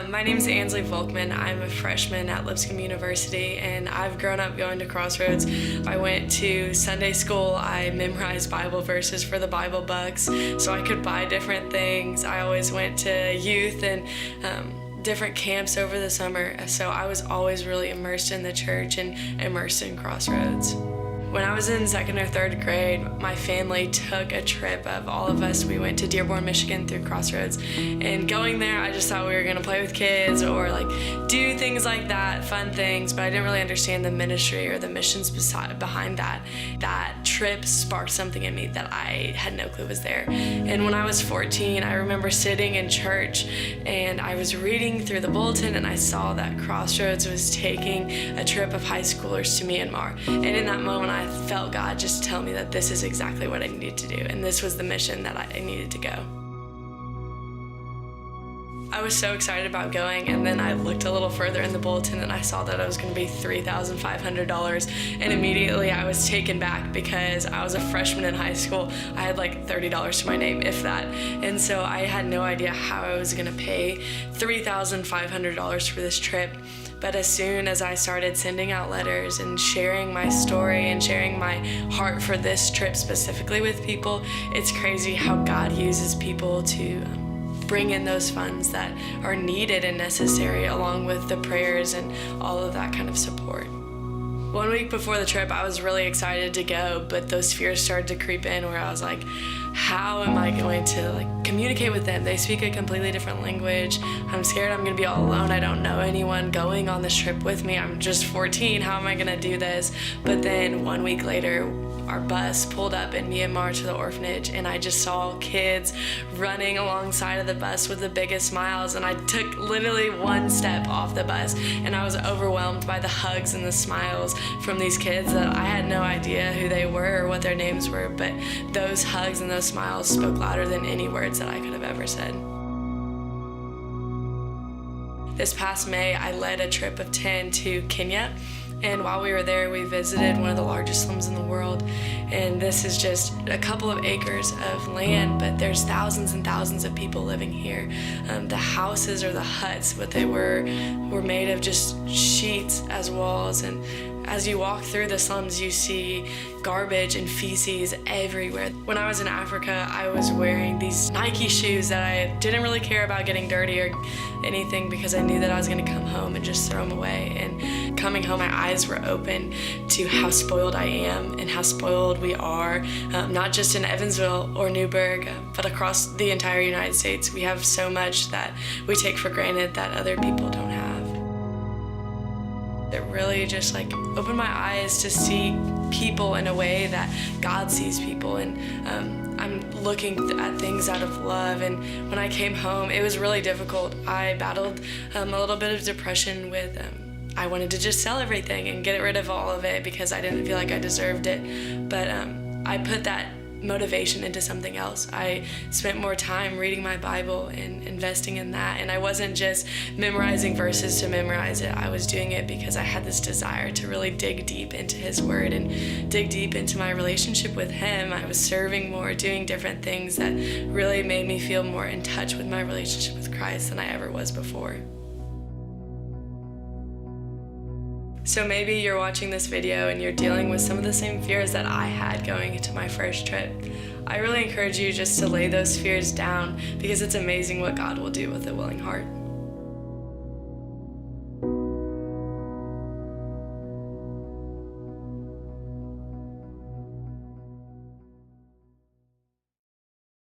My name is Ansley. I'm a freshman at Lipscomb University, and I've grown up going to Crossroads. I went to Sunday school. I memorized Bible verses for the Bible bucks so I could buy different things. I always went to youth and different camps over the summer, so I was always really immersed in the church and immersed in Crossroads. When I was in second or third grade, my family took a trip of all of us. We went to Dearborn, Michigan through Crossroads. And going there, I just thought we were gonna play with kids or do things like that, fun things, but I didn't really understand the ministry or the missions behind that. That trip sparked something in me that I had no clue was there. And when I was 14, I remember sitting in church and I was reading through the bulletin and I saw that Crossroads was taking a trip of high schoolers to Myanmar. And in that moment, I felt God just tell me that this is exactly what I needed to do, and this was the mission that I needed to go. I was so excited about going, and then I looked a little further in the bulletin and I saw that it was going to be $3,500, and immediately I was taken back because I was a freshman in high school. I had like $30 to my name, if that, and so I had no idea how I was going to pay $3,500 for this trip. But as soon as I started sending out letters and sharing my story and sharing my heart for this trip specifically with people, it's crazy how God uses people to bring in those funds that are needed and necessary, along with the prayers and all of that kind of support. 1 week before the trip, I was really excited to go, but those fears started to creep in where I was like, how am I going to communicate with them? They speak a completely different language. I'm scared I'm gonna be all alone. I don't know anyone going on this trip with me. I'm just 14, how am I gonna do this? But then 1 week later, our bus pulled up in Myanmar to the orphanage, and I just saw kids running alongside of the bus with the biggest smiles, and I took literally one step off the bus and I was overwhelmed by the hugs and the smiles from these kids that I had no idea who they were or what their names were, but those hugs and those smiles spoke louder than any words that I could have ever said. This past May, I led a trip of 10 to Kenya. And while we were there, we visited one of the largest slums in the world. And this is just a couple of acres of land, but there's thousands and thousands of people living here. The houses or the huts, what they were made of just sheets as walls. And as you walk through the slums, you see garbage and feces everywhere. When I was in Africa, I was wearing these Nike shoes that I didn't really care about getting dirty or anything because I knew that I was gonna come home and just throw them away. And coming home, my eyes were open to how spoiled I am and how spoiled we are, not just in Evansville or Newburgh, but across the entire United States. We have so much that we take for granted that other people don't have. It really just opened my eyes to see people in a way that God sees people, and I'm looking at things out of love. And when I came home, it was really difficult. I battled a little bit of depression with I wanted to just sell everything and get rid of all of it because I didn't feel like I deserved it. But I put that motivation into something else. I spent more time reading my Bible and investing in that, and I wasn't just memorizing verses to memorize it. I was doing it because I had this desire to really dig deep into His Word and dig deep into my relationship with Him. I was serving more, doing different things that really made me feel more in touch with my relationship with Christ than I ever was before. So maybe you're watching this video and you're dealing with some of the same fears that I had going into my first trip. I really encourage you just to lay those fears down because it's amazing what God will do with a willing heart.